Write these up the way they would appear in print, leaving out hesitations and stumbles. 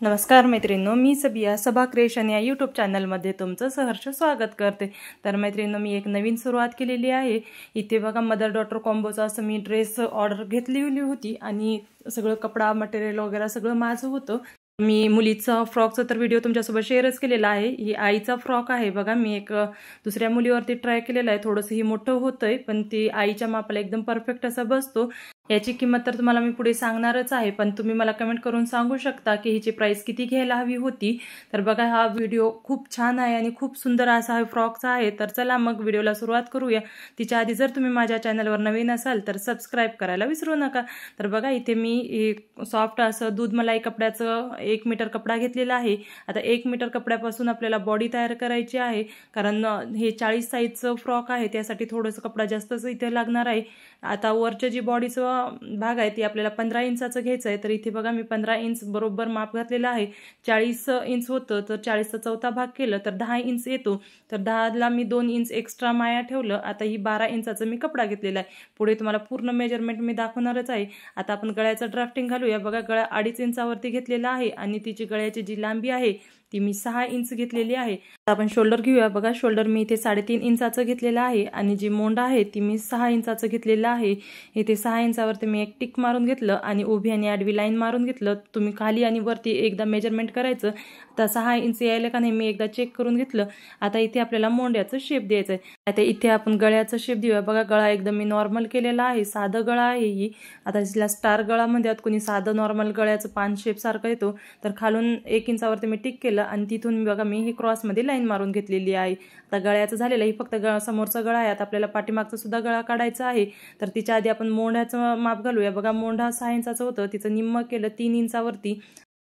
नमस्कार मैत्रिणींनो, मी सबिया सबा क्रिएशन या यूट्यूब चॅनलमध्ये तुमचं सहर्ष स्वागत करते। तर मैत्रिणींनो, मी एक नवीन सुरुवात केलेली आहे। इथे बघा मदर डॉटर कॉम्बोचा असं मी ड्रेस ऑर्डर घेतलेली होती आणि सगळं कपडा मटेरियल वगैरे सगळं माझं होतं। मी मुलीचा फ्रॉकचा तर व्हिडिओ तुमच्यासोबत शेअरच केलेला आहे। ही आईचा फ्रॉक आहे बघा, मी एक दुसऱ्या मुलीवरती ट्राय केलेला आहे। थोडंसं ही मोठं होतंय पण ती आईच्या मापाला एकदम परफेक्ट असा बसतो। याची किंमत तर तुम्हाला मी पुढे सांगणारच आहे, पण तुम्ही मला कमेंट करून सांगू शकता की हिची प्राइस किती घ्यायला हवी होती। तर बघा, हा व्हिडिओ खूप छान आहे आणि खूप सुंदर असा हा फ्रॉकचा आहे। तर चला मग व्हिडिओला सुरुवात करूया। तिच्या आधी जर तुम्ही माझ्या चॅनलवर नवीन असाल तर सबस्क्राइब करायला विसरू नका। तर बघा, इथे मी सॉफ्ट असं दूध मलाई कपड्याचं 1 मीटर कपडा घेतलेला आहे। आता 1 मीटर कपड्यापासून आपल्याला बॉडी तयार करायची आहे, कारण हे 40 साईजचं फ्रॉक आहे, त्यासाठी थोडंसं कपडा जास्तच इथे लागणार आहे। आता वरचं जी बॉडीचं भाग आहे ती आपल्याला 15 इंचाचं घ्यायचं आहे। तर इथे बघा, मी 15 इंच बरोबर माप घातलेलं आहे। 40 इंच होतं तर 40चा चौथा भाग केलं तर 10 इंच येतो। तर 10ला मी 2 इंच एक्स्ट्रा माया ठेवलं। आता ही 12 इंचाचं मी कपडा घेतलेला आहे। पुढे तुम्हाला पूर्ण मेजरमेंट मी दाखवणारच आहे। आता आपण गळ्याचं ड्राफ्टिंग घालूया। बघा, गळा 2.5 इंचावरती घेतलेला आहे आणि तिची गळ्याची जी लांबी आहे ती मी 6 इंच घेतलेली आहे। आपण शोल्डर घेऊया। बघा, शोल्डर मी इथे 3.5 इंचाचं घेतलेलं आहे आणि जी मोंडा आहे ती मी 6 इंचाचं घेतलेलं आहे। इथे 6 इंचावरती मी एक टिक मारून घेतलं आणि उभी आणि आडवी लाईन मारून घेतलं। तुम्ही खाली आणि वरती एकदा मेजरमेंट करायचं। आता 6 इंच यायला का नाही मी एकदा चेक करून घेतलं। आता इथे आपल्याला मोंड्याचं शेप द्यायचं आहे। आता इथे आपण गळ्याचं शेप देऊया। बघा, गळा एकदम मी नॉर्मल केलेला आहे, साधं गळा आहे ही। आता जिला स्टार गळा म्हणतात, कोणी साधं नॉर्मल गळ्याचं पान शेप सारखं येतो। तर खालून 1 इंचावरती मी टिक केलं आणि तिथून बघा मी ही क्रॉसमध्ये लाईन मारून घेतलेली आहे। आता गळ्याचं झालेलं आहे, फक्त समोरचा गळा आहे। आता आपल्याला पाठीमागचा सुद्धा गळा काढायचा आहे। तर तिच्या आधी आपण मोंढ्याचं माप घालूया। बघा, मोंढा 6 इंचाचं होतं, तिचं निम्म केलं 3 इंचावरती।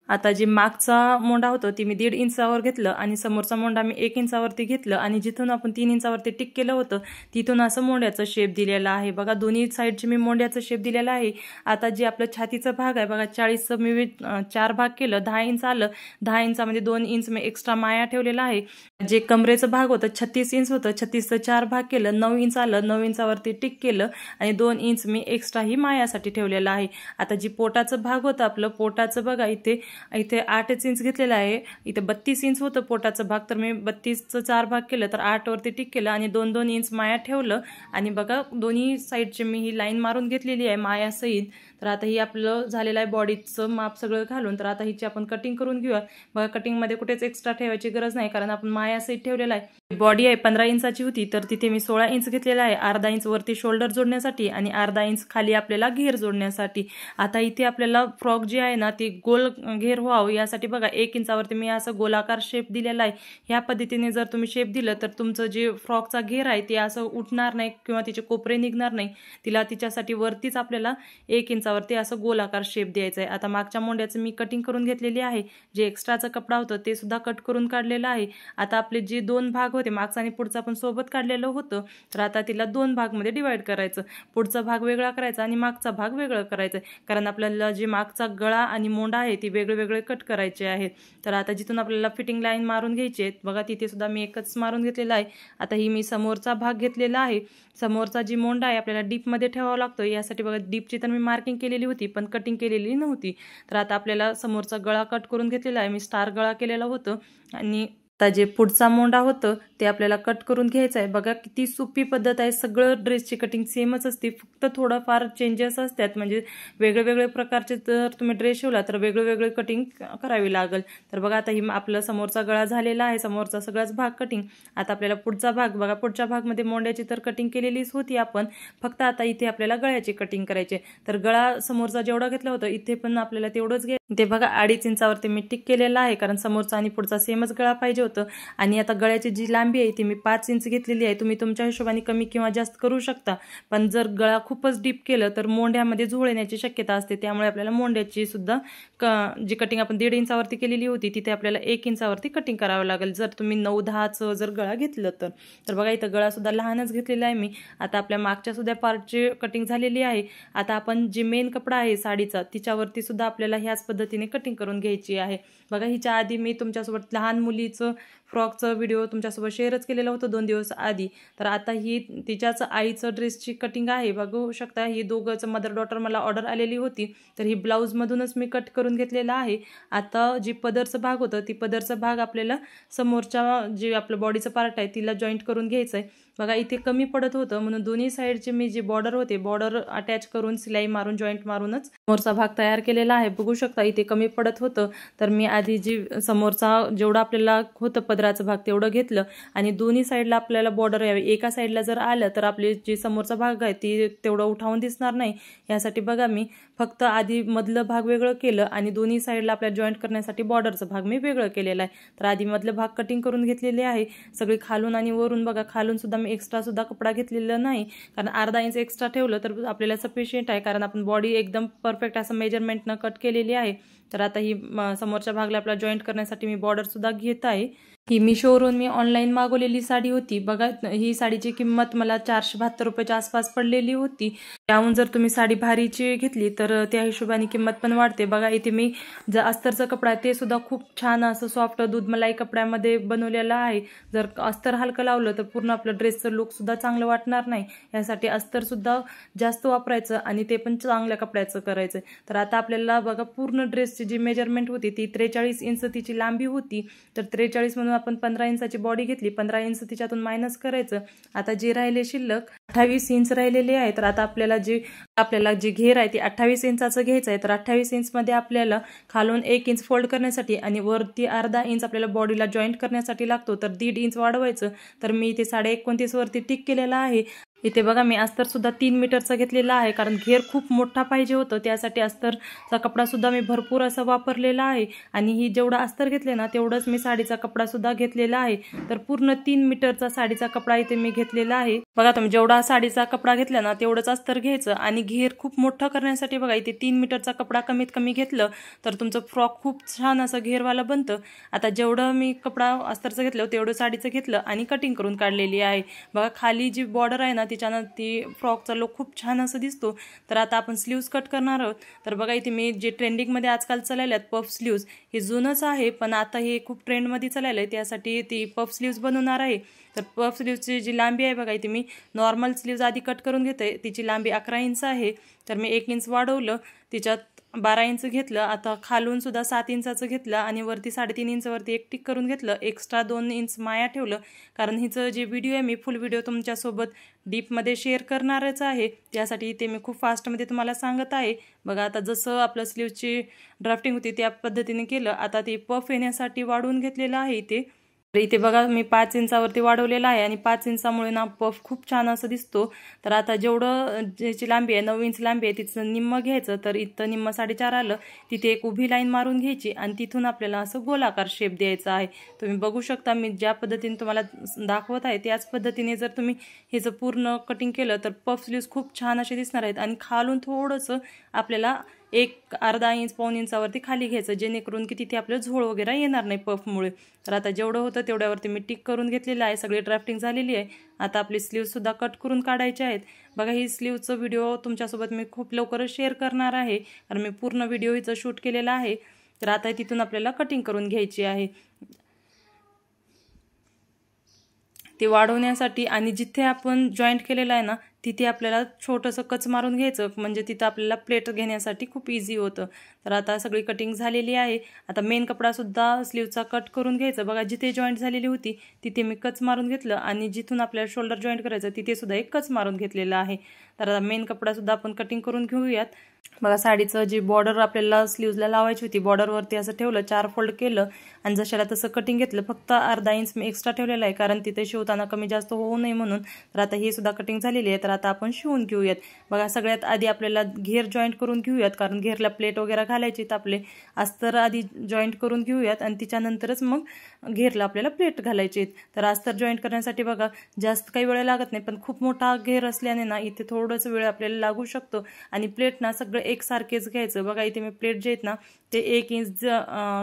आता जी मागचा मोंडा होता ती मी 1.5 इंचावर घेतलं आणि समोरचा मोंडा मी 1 इंचावरती घेतलं आणि जिथून आपण 3 इंचावरती टिक केलं होतं तिथून असं मोंड्याचं शेप दिलेला आहे। बघा, दोन्ही साईडचे मी मोंड्याचं शेप दिलेला आहे। आता जे आपलं छातीचा भाग आहे बघा, 40चं मी 4 भाग केलं, 10 इंच आलं। 10 इंचामध्ये 2 इंच मी एक्स्ट्रा माया ठेवलेला आहे। जे कमरेचं भाग होतं 36 इंच होतं, 36चं 4 भाग केलं, 9 इंच आलं। 9 इंचावरती टिक केलं आणि 2 इंच मी एक्स्ट्रा ही मायासाठी ठेवलेलं आहे। आता जी पोटाचं भाग होतं आपलं, पोटाचं बघा इथे 8 इंच घेतलेला आहे। इथे 32 इंच होतं पोटाचं भाग, तर मी 32चं 4 भाग केलं तर 8 वरती टिक केलं आणि 2-2 इंच माया ठेवलं आणि बघा दोन्ही साईडचे मी ही लाईन मारून घेतलेली आहे मायासहित। तर आता ही आपलं झालेलं आहे बॉडीचं माप सगळं घालून। तर आता हिची आपण कटिंग करून घेऊया। बघा, कटिंगमध्ये कुठेच एक्स्ट्रा ठेवायची गरज नाही, कारण आपण मायासहित ठेवलेला आहे। बॉडी आहे 15 इंचाची होती तर तिथे मी 16 इंच घेतलेला आहे। अर्धा इंच वरती शोल्डर जोडण्यासाठी आणि अर्धा इंच खाली आपल्याला घेर जोडण्यासाठी। आता इथे आपल्याला फ्रॉक जी आहे ना ती गोल घेर व्हावं यासाठी बघा 1 इंचावरती मी असं गोलाकार शेप दिलेला आहे। ह्या पद्धतीने जर तुम्ही शेप दिलं तर तुमचं जे फ्रॉकचा घेर आहे ते असं उठणार नाही किंवा तिचे कोपरे निघणार नाही। तिच्यासाठी वरतीच आपल्याला 1 इंचावरती असं गोलाकार शेप द्यायचा आहे। आता मागच्या मोंड्याचं मी कटिंग करून घेतलेली आहे। जे एक्स्ट्राचा कपडा होतं ते सुद्धा कट करून काढलेलं आहे। आता आपले जे 2 भाग होते, मागचा आणि पुढचा आपण सोबत काढलेलं होतं, तर आता तिला 2 भागमध्ये डिवाइड करायचं। पुढचा भाग वेगळा करायचा आणि मागचा भाग वेगळा करायचा, कारण आपल्याला जे मागचा गळा आणि मोंडा आहे ती वेगळे कट करायचे आहेत। तर आता जिथून आपल्याला फिटिंग लाईन मारून घ्यायची आहे बघा, तिथे सुद्धा मी एकच मारून घेतलेला आहे। आता ही मी समोरचा भाग घेतलेला आहे। समोरचा जी मोंडा आहे आपल्याला डीपमध्ये ठेवावा लागतो, यासाठी बघा डीपची तर मी मार्किंग केलेली होती पण कटिंग केलेली नव्हती। तर आता आपल्याला समोरचा गळा कट करून घेतलेला आहे, मी स्टार गळा केलेला होतं आणि आता जे पुढचा मोंडा होतं ते आपल्याला कट करून घ्यायचं आहे। बघा, किती सोपी पद्धत आहे। सगळं ड्रेसची कटिंग सेमच असते, फक्त थोडंफार चेंजेस असतात। म्हणजे वेगळे प्रकारचे जर तुम्ही ड्रेस शिवला तर वेगळे कटिंग करावी लागेल। तर बघा, आता ही आपला समोरचा गळा झालेला आहे, समोरचा सगळाच भाग कटिंग। आता आपल्याला पुढचा भाग बघा, पुढच्या भागमध्ये मोंड्याची तर कटिंग केलेलीच होती आपण, फक्त आता इथे आपल्याला गळ्याची कटिंग करायची। तर गळा समोरचा जेवढा घेतला होता इथे पण आपल्याला तेवढंच ते बघा 2.5 इंचावरती मी टिक केलेला आहे, कारण समोरचा आणि पुढचा सेमच गळा पाहिजे होतं। आणि आता गळ्याची जी लांबी आहे ती मी 5 इंच घेतलेली आहे। तुम्ही तुमच्या हिशोबाने कमी किंवा जास्त करू शकता, पण जर गळा खूपच डीप केलं तर मोंड्यामध्ये झोळ येण्याची शक्यता असते। त्यामुळे आपल्याला मोंड्याची सुद्धा जी कटिंग आपण 1.5 इंचावरती केलेली होती तिथे आपल्याला 1 इंचावरती कटिंग करावं लागेल, जर तुम्ही 9-10चं जर गळा घेतलं तर। तर बघा, इथं गळा सुद्धा लहानच घेतलेला आहे मी। आता आपल्या मागच्या सुद्धा पार्टची कटिंग झालेली आहे। आता आपण जी मेन कपडा आहे साडीचा तिच्यावरती सुद्धा आपल्याला ह्याच पद्धतीने कटिंग करून घ्यायची आहे। बघा, हिच्या आधी मी तुमच्यासोबत लहान मुलीचं फ्रॉकचा व्हिडिओ तुमच्यासोबत शेअरच केलेला होता 2 दिवस आधी। तर आता ही तिच्याच आईचं ड्रेसची कटिंग आहे, बघू शकता। ही दोघंच मदर डॉटर मला ऑर्डर आलेली होती, तर ही ब्लाऊजमधूनच मी कट करून घेतलेला आहे। आता जी पदरचा भाग होता ती पदरचा भाग आपल्याला समोरच्या जे आपलं बॉडीचं पार्ट आहे तिला जॉईंट करून घ्यायचं आहे। बघा इथे कमी पडत होतं म्हणून दोन्ही साईडचे मी जे बॉर्डर होते बॉर्डर अटॅच करून सिलाई मारून जॉईंट मारूनच समोरचा भाग तयार केलेला आहे। बघू शकता इथे कमी पडत होतं, तर मी आधी जी समोरचा जेवढा आपल्याला होतं पदराचा भाग तेवढं घेतलं आणि दोन्ही साईडला आपल्याला बॉर्डर यावी। एका साईडला जर आलं तर आपले जे समोरचा भाग आहे ते तेवढं उठावून दिसणार नाही, यासाठी बघा मी फक्त आधी मधलं भाग वेगळं केलं आणि दोन्ही साईडला आपल्याला जॉईंट करण्यासाठी बॉर्डरचा भाग मी वेगळं केलेला आहे। तर आधी मधलं भाग कटिंग करून घेतलेले आहे सगळी खालून आणि वरून। बघा खालून सुद्धा मी एक्स्ट्रा सुद्धा कपडा घेतलेला नाही, कारण अर्धा इंच एक्स्ट्रा ठेवलं तर आपल्याला सफिशियंट आहे, कारण आपण बॉडी एकदम परफेक्ट असं मेजरमेंटनं कट केलेली आहे। तर आता ही समोरच्या भागला आपल्याला जॉईंट करण्यासाठी मी बॉर्डर सुद्धा घेत आहे। ही मिशोवरून मी ऑनलाईन मागवलेली साडी होती। बघा ही साडीची किंमत मला 472 रुपयाच्या आसपास पडलेली होती। त्याहून जर तुम्ही साडी भारीची घेतली तर त्या हिशोबाने किंमत पण वाढते। बघा इथे मी जे अस्तरचं कपडा आहे ते सुद्धा खूप छान असं सॉफ्ट दूध मलाई कपड्यामध्ये बनवलेलं आहे। जर अस्तर हलकं लावलं तर पूर्ण आपलं ड्रेसचं लुक सुद्धा चांगलं वाटणार नाही, यासाठी अस्तर सुद्धा जास्त वापरायचं आणि ते पण चांगल्या कपड्याचं करायचं। तर आता आपल्याला बघा पूर्ण ड्रेसची जी मेजरमेंट होती ती 43 इंच तिची लांबी होती, तर 43 म्हणून आपण 15 इंचाची बॉडी घेतली, 15 इंच तिच्यातून मायनस करायचं। आता जे राहिले शिल्लक 28 इंच राहिलेले आहे, तर आता आपल्याला जे घेर आहे ते 28 इंचाचं घ्यायचं आहे। तर 28 इंचमध्ये आपल्याला खालून 1 इंच फोल्ड करण्यासाठी आणि वरती अर्धा इंच आपल्याला बॉडीला जॉईंट करण्यासाठी लागतो, तर 1.5 इंच वाढवायचं। तर मी इथे 29.5 वरती टिक केलेला आहे। इथे बघा मी अस्तर सुद्धा 3 मीटरचा घेतलेला आहे, कारण घेर खूप मोठा पाहिजे होतं, त्यासाठी अस्तरचा कपडा सुद्धा मी भरपूर असा वापरलेला आहे। आणि ही जेवढा अस्तर घेतले ना तेवढंच मी साडीचा कपडा सुद्धा घेतलेला आहे। तर पूर्ण 3 मीटरचा साडीचा कपडा इथे मी घेतलेला आहे। बघा तुम्ही जेवढा साडीचा कपडा घेतला ना तेवढंच अस्तर घ्यायचं आणि घेर खूप मोठा करण्यासाठी बघा इथे 3 मीटरचा कपडा कमीत कमी घेतलं तर तुमचं फ्रॉक खूप छान असं घेरवाला बनतं। आता जेवढं मी कपडा अस्तरचं घेतलं तेवढं साडीचं घेतलं आणि कटिंग करून काढलेली आहे। बघा खाली जी बॉर्डर आहे ना तिच्यानं ती फ्रॉकचा लुक खूप छान असं दिसतो। तर आता आपण स्लीव्ज कट करणार आहोत। तर बघा इथे मी जे ट्रेंडिंगमध्ये आजकाल चालले आहेत पफ स्लीव्ज, हे जुनंच आहे पण आता हे खूप ट्रेंडमध्ये चाललं आहे, त्यासाठी ती पफ स्लीव्ज बनवणार आहे। तर पफ स्लीव्जची जी लांबी आहे बघा इथे मी नॉर्मल स्लीव्ज आधी कट करून घेते, तिची लांबी 11 इंच आहे, तर मी 1 इंच वाढवलं, तिच्यात 12 इंच घेतलं। आता खालून सुद्धा 7 इंचाचं घेतलं आणि वरती 3.5 इंचवरती एक टिक करून घेतलं। एक्स्ट्रा 2 इंच माया ठेवलं, कारण हिचं जे व्हिडिओ आहे मी फुल व्हिडिओ तुमच्यासोबत डीपमध्ये शेअर करणारच आहे, त्यासाठी ते मी खूप फास्टमध्ये तुम्हाला सांगत आहे। बघा आता जसं आपलं स्लीव्जची ड्राफ्टिंग होती त्या पद्धतीने केलं। आता ते पफ येण्यासाठी वाढवून घेतलेलं आहे इथे। इथे बघा मी 5 इंचावरती वाढवलेला आहे आणि 5 इंचामुळे ना पफ खूप छान असं दिसतो। तर आता जेवढं ज्याची लांबी आहे 9 इंच लांबी आहे तिचं निम्म घ्यायचं, तर इथं निम्म 4.5 आलं, तिथे एक उभी लाईन मारून घ्यायची आणि तिथून आपल्याला असं गोलाकार शेप द्यायचा आहे। तुम्ही बघू शकता मी ज्या पद्धतीने तुम्हाला दाखवत आहे त्याच पद्धतीने जर तुम्ही ह्याचं पूर्ण कटिंग केलं तर पफ स्लीव्ज खूप छान असे दिसणार आहेत। आणि खालून थोडंसं आपल्याला एक अर्धा इंच पाऊण इंचावरती खाली घ्यायचं, जेणेकरून की तिथे आपलं झोळ वगैरे येणार नाही पफमुळे। तर आता जेवढं होतं तेवढ्यावरती मी टिक करून घेतलेलं आहे, सगळी ड्राफ्टिंग झालेली आहे। आता आपली स्लीव्ज सुद्धा कट करून काढायचे आहेत। बघा ही स्लीव्हचं व्हिडिओ तुमच्यासोबत मी खूप लवकरच शेअर करणार आहे, कारण मी पूर्ण व्हिडिओ हिचं शूट केलेला आहे। तर आता तिथून आपल्याला कटिंग करून घ्यायची आहे ते वाढवण्यासाठी, आणि जिथे आपण जॉईंट केलेलं आहे ना तिथे आपल्याला छोटंसं कच मारून घ्यायचं, म्हणजे तिथं आपल्याला प्लेट घेण्यासाठी खूप इझी होतं। तर आता सगळी कटिंग झालेली आहे। आता मेन कपडासुद्धा स्लीवचा कट करून घ्यायचं। बघा जिथे जॉईंट झालेली होती तिथे मी कच मारून घेतलं आणि जिथून आपल्याला शोल्डर जॉईंट करायचं तिथे सुद्धा एक कच मारून घेतलेलं आहे। तर आता मेन कपडासुद्धा आपण कटिंग करून घेऊयात। बघा साडीचं जी बॉर्डर आपल्याला स्लीव्जला लावायची होती बॉर्डरवरती असं ठेवलं, 4 फोल्ड केलं आणि जशाला तसं कटिंग घेतलं। फक्त अर्धा इंच मी एक्स्ट्रा ठेवलेला आहे, कारण तिथे शिवताना कमी जास्त होऊ नये म्हणून। तर आता ही सुद्धा कटिंग झालेली आहे, तर आता आपण शिवून घेऊयात। बघा सगळ्यात आधी आपल्याला घेर जॉईंट करून घेऊयात, कारण घेरला प्लेट वगैरे घालायची, तर आपले अस्तर आधी जॉईंट करून घेऊयात आणि तिच्यानंतरच मग घेरला आपल्याला प्लेट घालायची। तर अस्तर जॉईंट करण्यासाठी बघा जास्त काही वेळ लागत नाही, पण खूप मोठा घेर असल्याने ना इथे थोडंसं वेळ आपल्याला लागू शकतो आणि प्लेट ना सगळं एकसारखेच घ्यायचं। बघा इथे मी प्लेट जे आहेत ना ते 1 इंच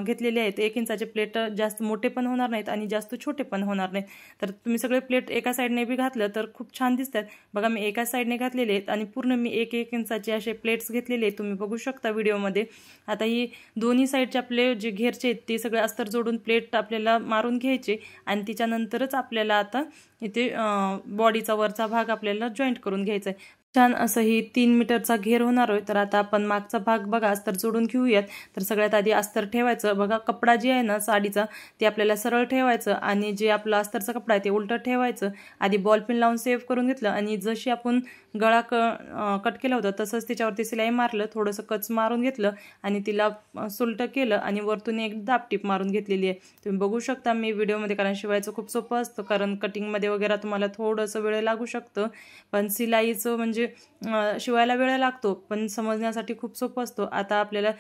घेतलेले आहेत। 1 इंचाचे प्लेट जास्त मोठे पण होणार नाहीत आणि जास्त छोटे पण होणार नाहीत। तर तुम्ही सगळे प्लेट एका साईडने बी घातलं तर खूप छान दिसतात। बघा मी एका साईडने घातलेले आहेत आणि पूर्ण मी 1-1 इंचाचे असे प्लेट्स घेतलेले आहेत, तुम्ही बघू शकता व्हिडिओमध्ये। आता ही दोन्ही साईडचे आपले जे घेरचे आहेत ते सगळे अस्तर जोडून प्लेट आपल्याला मारून घ्यायचे आणि त्याच्यानंतरच आपल्याला आता इथे बॉडीचा वरचा भाग आपल्याला जॉईंट करून घ्यायचा आहे। छान असं ही 3 मीटरचा घेर होणार आहे। तर आता आपण मागचा भाग बघा अस्तर जोडून घेऊयात। तर सगळ्यात आधी अस्तर ठेवायचं। बघा कपडा जे आहे ना साडीचा ते आपल्याला सरळ ठेवायचं आणि जे आपला अस्तरचा कपडा आहे ते उलटं ठेवायचं। आधी बॉल पिन लावून सेव्ह करून घेतलं आणि जशी आपण गळा कट केला होता तसंच त्याच्यावरती सिलाई मारलं, थोडंसं कच मारून घेतलं आणि तिला सुलट केलं आणि वरतून एक दाबटीप मारून घेतलेली आहे। तुम्ही बघू शकता मी व्हिडिओमध्ये, कारण शिवायचं खूप सोपं असतं, कारण कटिंगमध्ये वगैरे तुम्हाला थोडंसं वेळ लागू शकतं, पण सिलाईचं म्हणजे शिवायला वेळ लागतो पण समजण्यासाठी खूप सोपं असतो। आता आपल्याला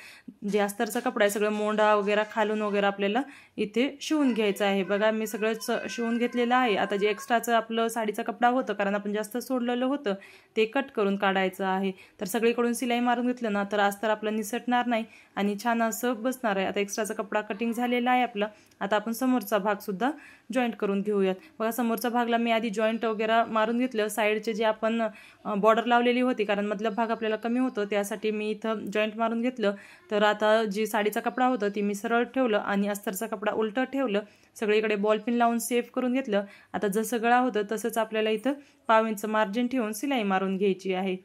जे अस्तरचा कपडा आहे सगळं मोंडा वगैरे खालून वगैरे आपल्याला इथे शिवून घ्यायचं आहे। बघा मी सगळं शिवून घेतलेलं आहे। आता जे एक्स्ट्राचं आपलं साडीचा कपडा होतं, कारण आपण जास्त सोडलेलं होतं, ते कट करून काढायचं आहे। तर सगळीकडून सिलाई मारून घेतलं ना तर अस्तर आपलं निसटणार नाही आणि छान असं बसणार आहे। आता एक्स्ट्राचा कपडा कटिंग झालेला आहे आपला। आता आपण समोरचा भाग सुद्धा जॉईंट करून घेऊयात। बघा समोरचा भागला मी आधी जॉईंट वगैरे मारून घेतलं। साईडचे जे आपण बॉर्डर लावलेली होती, कारण मधला भाग आपल्याला कमी होतं त्यासाठी मी इथं जॉईंट मारून घेतलं। तर आता जी साडीचा कपडा होता ती मी सरळ ठेवलं आणि अस्तरचा कपडा उलटं ठेवलं, सगळीकडे बॉल पिन लावून सेव्ह करून घेतलं। आता जसं गळा होतं तसंच आपल्याला इथं 1/2 इंच मार्जिन ठेवून सिलाई मारून घ्यायची आहे।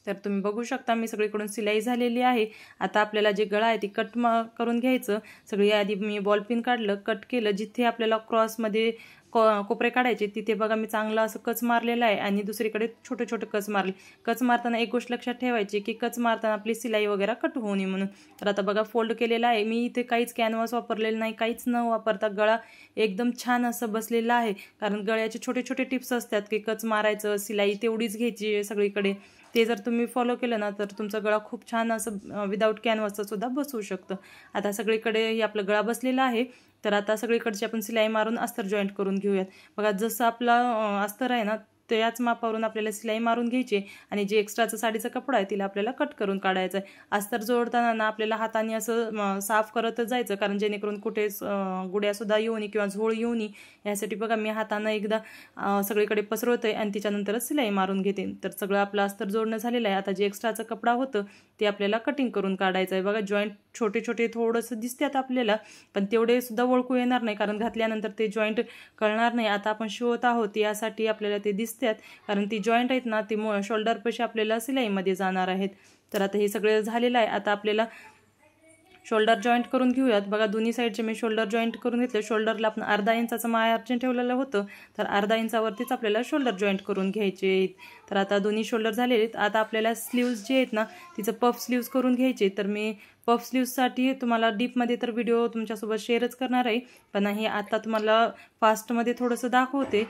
तर तुम्ही बघू शकता मी सगळीकडून सिलाई झालेली आहे। आता आपल्याला जे गळा आहे ती कट करून घ्यायचं। सगळी आधी मी बॉल पिन काढलं, कट केलं, जिथे आपल्याला क्रॉसमध्ये कोपरे काढायचे तिथे बघा मी चांगलं असं कच मारलेलं आहे आणि दुसरीकडे छोटे छोटे कच मारले। कच मारताना एक गोष्ट लक्षात ठेवायची की कच मारताना आपली सिलाई वगैरे कट होऊ नये म्हणून। तर आता बघा फोल्ड केलेला आहे मी, इथे काहीच कॅनव्हास वापरलेलं नाही, काहीच न वापरता गळा एकदम छान असं बसलेला आहे। कारण गळ्याचे छोटे छोटे टिप्स असतात की कच मारायचं, सिलाई तेवढीच घ्यायची सगळीकडे, ते जर तुम्ही फॉलो केलं ना तर तुमचा गळा खूप छान असं विदाऊट कॅनव्हासचं सुद्धा बसू शकतं। आता सगळीकडे हे आपलं गळा बसलेला आहे। तर आता सगळीकडची आपण सिलाई मारून अस्तर जॉईंट करून घेऊयात। बघा जसं आपला अस्तर आहे ना त्याच मापावरून आपल्याला सिलाई मारून घ्यायची आणि जे एक्स्ट्राचा साडीचा कपडा आहे तिला आपल्याला कट करून काढायचं आहे। अस्तर जोडताना ना आपल्याला हाताने असं साफ करतच जायचं, कारण जेणेकरून कुठे गुड्यासुद्धा येऊ नये किंवा झोळ येऊ नये यासाठी बघा मी हातानं एकदा सगळीकडे पसरवते आणि त्याच्यानंतरच सिलाई मारून घेते। तर सगळं आपलं अस्तर जोडणं झालेलं आहे। आता जे एक्स्ट्राचं कपडा होतं ते आपल्याला कटिंग करून काढायचं आहे। बघा जॉईंट छोटे छोटे थोडंसं दिसतात आपल्याला, पण तेवढे सुद्धा ओळखू येणार नाही, कारण घातल्यानंतर ते जॉईंट कळणार नाही। आता आपण शिवत आहोत यासाठी आपल्याला ते दिसतात, कारण ती जॉईंट आहेत ना ती शोल्डर पाशी आपल्याला सिलाईमध्ये जाणार आहेत। तर आता हे सगळं झालेलं आहे। आता आपल्याला शोल्डर जॉईंट करून घेऊयात। बघा दोन्ही साईडचे मी शोल्डर जॉईंट करून घेतले। शोल्डरला आपण 1/2 इंचाचं मार्जिन ठेवलेलं होतं, तर 1/2 इंचावरतीच आपल्याला शोल्डर जॉईंट करून घ्यायचे आहेत। तर आता दोन्ही शोल्डर झालेले आहेत। आता आपल्याला स्लीव्ज जे आहेत ना तिचं पफ स्लीव्ज करून घ्यायचे। तर मी पफ स्लीव्जसाठी तुम्हाला डीपमध्ये तर व्हिडिओ तुमच्यासोबत शेअरच करणार आहे, पण हे आता तुम्हाला फास्टमध्ये थोडंसं दाखवते।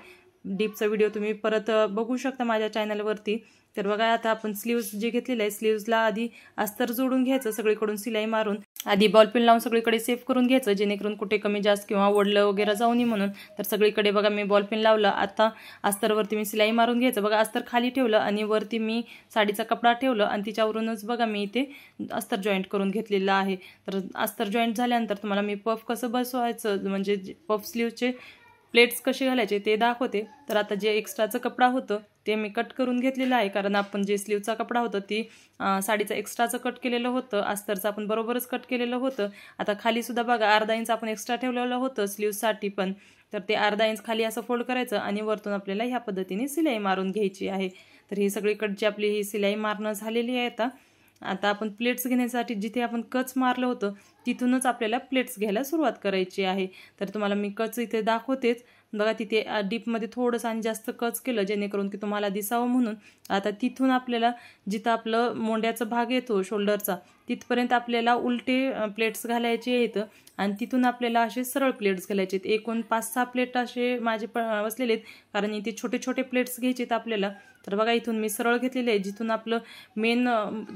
डीपचा व्हिडिओ तुम्ही परत बघू शकता माझ्या चॅनलवरती। तर बघा आता आपण स्लीव्ज जे घेतलेले आहे स्लीव्जला आधी अस्तर जोडून घ्यायचं, सगळीकडून सिलाई मारून आधी बॉल पिन लावून सगळीकडे सेव्ह करून घ्यायचं, जेणेकरून कुठे कमी जास्त किंवा ओढलं वगैरे जाऊ नये म्हणून। तर सगळीकडे बघा मी बॉल पिन लावलं। आता अस्तरवरती मी सिलाई मारून घ्यायचं। बघा अस्तर खाली ठेवलं आणि वरती मी साडीचा कपडा ठेवलं आणि तिच्यावरूनच बघा मी इथे अस्तर जॉईंट करून घेतलेलं आहे। तर अस्तर जॉईंट झाल्यानंतर तुम्हाला मी पफ कसं बसवायचं म्हणजे पफ स्लीव्हचे प्लेट्स कसे घालायचे ते दाखवते। तर आता जे एक्स्ट्राचं कपडा होतं ते मी कट करून घेतलेलं आहे, कारण आपण जे स्लीवचा कपडा होता ती साडीचं एक्स्ट्राचं कट केलेलं होतं, अस्तरचं आपण बरोबरच कट केलेलं होतं। आता खाली सुद्धा बघा 1/2 इंच आपण एक्स्ट्रा ठेवलेलं होतं स्लीवसाठी पण, तर ते 1/2 इंच खाली असं फोल्ड करायचं आणि वरतून आपल्याला ह्या पद्धतीने सिलाई मारून घ्यायची आहे। तर ही सगळीकडची आपली ही सिलाई मारणं झालेली आहे। आता आपण प्लेट्स घेण्यासाठी जिथे आपण कच मारलं होतं तिथूनच आपल्याला प्लेट्स घ्यायला सुरुवात करायची आहे। तर तुम्हाला मी कच इथे दाखवतेच। बघा तिथे डीपमध्ये थोडंसं आणि जास्त कच केलं जेणेकरून की तुम्हाला दिसावं म्हणून। आता तिथून आपल्याला जिथं आपलं मोंड्याचा भाग येतो शोल्डरचा तिथपर्यंत आपल्याला उलटे प्लेट्स घालायचे आहेत आणि तिथून आपल्याला असे सरळ प्लेट्स घालायचे आहेत। एकूण 5-6 प्लेट असे माझे बसलेले आहेत, कारण इथे छोटे छोटे प्लेट्स घ्यायचे आहेत आपल्याला। तर बघा इथून मी सरळ घेतलेले आहे, जिथून आपलं मेन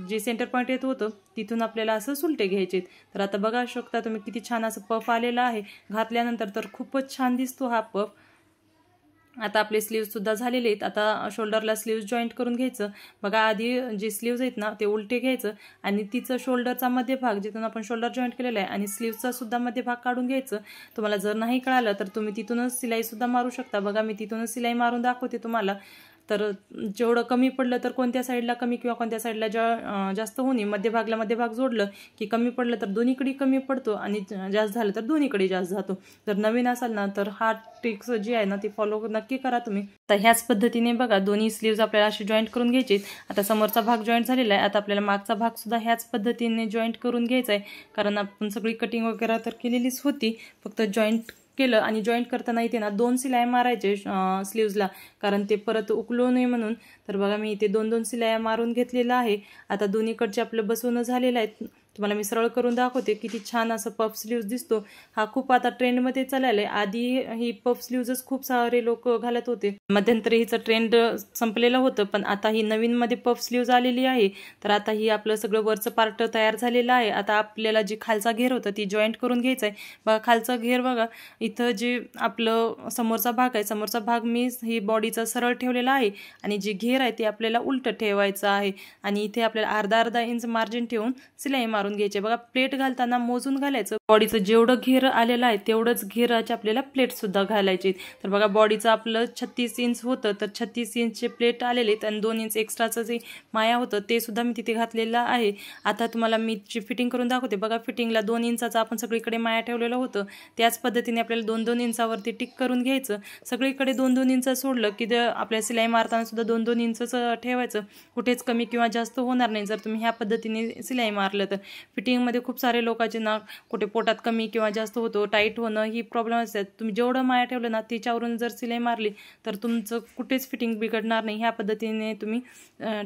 जे सेंटर पॉईंट येत होतं तिथून आपल्याला असं सुलटे घ्यायचे आहेत। तर आता बघा शकता तुम्ही किती छान असं पफ आलेला आहे, घातल्यानंतर तर खूपच छान दिसतो हा पफ। आता आपले स्लीव्हसुद्धा झालेले आहेत। आता शोल्डरला स्लीव्ज जॉईंट करून घ्यायचं। बघा आधी जे स्लीव्ज आहेत ना ते उलटे घ्यायचं आणि तिचं शोल्डरचा मध्यभाग जिथून आपण शोल्डर जॉईंट केलेला आहे आणि स्लीव्हचा सुद्धा मध्यभाग काढून घ्यायचं। तुम्हाला जर नाही कळालं तर तुम्ही तिथूनच सिलाईसुद्धा मारू शकता। बघा मी तिथूनच सिलाई मारून दाखवते तुम्हाला। तर जेवढं कमी पडलं तर कोणत्या साईडला कमी किंवा कोणत्या साईडला जास्त होणे, मध्यभाग जोडलं की कमी पडलं तर दोन्हीकडे कमी पडतो आणि जास्त झालं तर दोन्हीकडे जास्त जातो। जर नवीन असाल ना तर हा ट्रिक्स जी आहे ना ती फॉलो नक्की करा तुम्ही। तर ह्याच पद्धतीने बघा दोन्ही स्लीव्ज आपल्याला अशी जॉईंट करून घ्यायचे। आता समोरचा भाग जॉईंट झालेला आहे, आता आपल्याला मागचा भाग सुद्धा ह्याच पद्धतीने जॉईंट करून घ्यायचा आहे, कारण आपण सगळी कटिंग वगैरे तर केलेलीच होती, फक्त जॉईंट केलं। आणि जॉईंट करताना इथे ना 2 शिलाई मारायचे स्लीव्जला, कारण ते परत उकलू नये म्हणून। तर बघा मी इथे 2-2 शिलाया मारून घेतलेला आहे। आता दोन्हीकडचे आपलं बसवणं झालेलं आहे। तुम्हाला मी सरळ करून दाखवते किती छान असं पफ स्लीव्ज दिसतो। हा खूप आता ट्रेंडमध्ये चाललेला आहे। आधी ही पफ स्लीव्जच खूप सारे लोक घालत होते, मध्यंतरी हिचं ट्रेंड संपलेलं होतं, पण आता ही नवीन मध्ये पफ स्लीव्ज आलेली आहे। तर आता ही आपलं सगळं वरचं पार्ट तयार झालेलं आहे। आता आपल्याला जी खालचा घेर होता ती जॉईंट करून घ्यायचा आहे। बघा खालचा घेर बघा, इथं जे आपलं समोरचा भाग आहे, समोरचा भाग मी ही बॉडीचा सरळ ठेवलेला आहे आणि जे घेर आहे ते आपल्याला उलट ठेवायचं आहे आणि इथे आपल्याला अर्धा इंच मार्जिन ठेवून सिलाई मारून घ्यायचे। बघा प्लेट घालताना मोजून घालायचं, बॉडीचं जेवढं घेर आलेलं आहे तेवढंच घेराचे आपल्याला प्लेट सुद्धा घालायचे। तर बघा बॉडीचं आपलं 36 इंच होतं, तर 36 इंचचे प्लेट आलेले आणि 2 इंच एक्स्ट्राचं जे माया होतं ते सुद्धा मी तिथे घातलेलं आहे। आता तुम्हाला मी फिटिंग करून दाखवते। बघा फिटिंगला 2 इंचाचा आपण सगळीकडे माया ठेवलेलं होतं, त्याच पद्धतीने आपल्याला 2-2 इंचावरती टिक करून घ्यायचं। सगळीकडे 2-2 इंच सोडलं की आपल्या सिलाई मारताना सुद्धा 2-2 इंचच ठेवायचं, कुठेच कमी किंवा जास्त होणार नाही जर तुम्ही ह्या पद्धतीने सिलाई मारलं तर। फिटिंगमध्ये खूप सारे लोकांचे ना कुठे पोटात कमी किंवा जास्त होतो, टाईट होणं ही प्रॉब्लेम असतात। तुम्ही जेवढं माया ठेवलं ना त्याच्यावरून जर सिलाई मारली तर तुमचं कुठेच फिटिंग बिघडणार नाही। ह्या पद्धतीने तुम्ही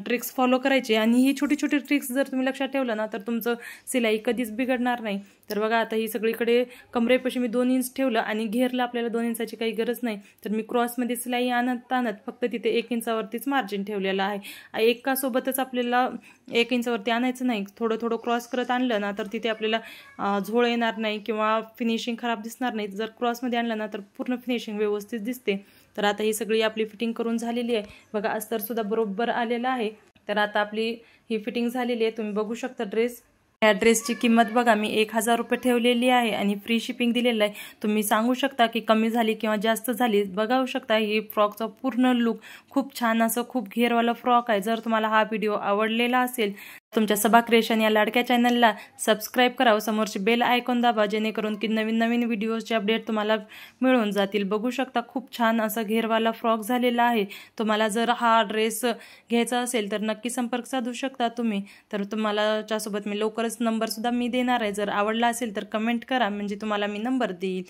ट्रिक्स फॉलो करायचे आणि ही छोटी छोटी ट्रिक्स जर तुम्ही लक्षात ठेवलं ना तर तुमचं सिलाई कधीच बिघडणार नाही। तर बघा आता ही सगळीकडे कमरेपाशी मी 2 इंच ठेवलं आणि घेरला आपल्याला 2 इंचाची काही गरज नाही, तर मी क्रॉसमध्ये सिलाई आणत फक्त तिथे 1 इंचावरतीच मार्जिन ठेवलेलं आहे। एका सोबतच आपल्याला 1 इंचावरती आणायचं नाही, थोडं थोडं क्रॉस करत आणलं ना तर तिथे आपल्याला झोळ येणार नाही किंवा फिनिशिंग खराब दिसणार नाही। जर क्रॉसमध्ये आणलं ना तर पूर्ण फिनिशिंग व्यवस्थित दिसते। तर आता ही सगळी आपली फिटिंग करून झालेली आहे। बघा अस्तर सुद्धा बरोबर आलेला आहे। तर आता आपली ही फिटिंग झालेली आहे, तुम्ही बघू शकता ड्रेस। या ड्रेसची किंमत बघा मी 1000 रुपये ठेवलेली आहे आणि फ्री शिपिंग दिलेलं आहे। तुम्ही सांगू शकता की कमी झाली किंवा जास्त झाली, बघू शकता। ही फ्रॉकचा पूर्ण लुक खूप छान असं खूप घेरवाला फ्रॉक आहे। जर तुम्हाला हा व्हिडिओ आवडलेला असेल तुमच्या सबा क्रिएशन या लाडक्या चॅनलला सबस्क्राईब करा, समोरची बेल आयकॉन दाबा, जेणेकरून की नवीन नवीन व्हिडिओचे अपडेट तुम्हाला मिळून जातील। बघू शकता खूप छान असा घेरवाला फ्रॉक झालेला आहे। तुम्हाला जर हा ड्रेस घ्यायचा असेल तर नक्की संपर्क साधू शकता तुम्ही। तर तुम्हाला त्यासोबत मी लवकरच नंबर सुद्धा मी देणार आहे, जर आवडला असेल तर कमेंट करा, म्हणजे तुम्हाला मी नंबर देईल।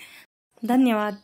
धन्यवाद।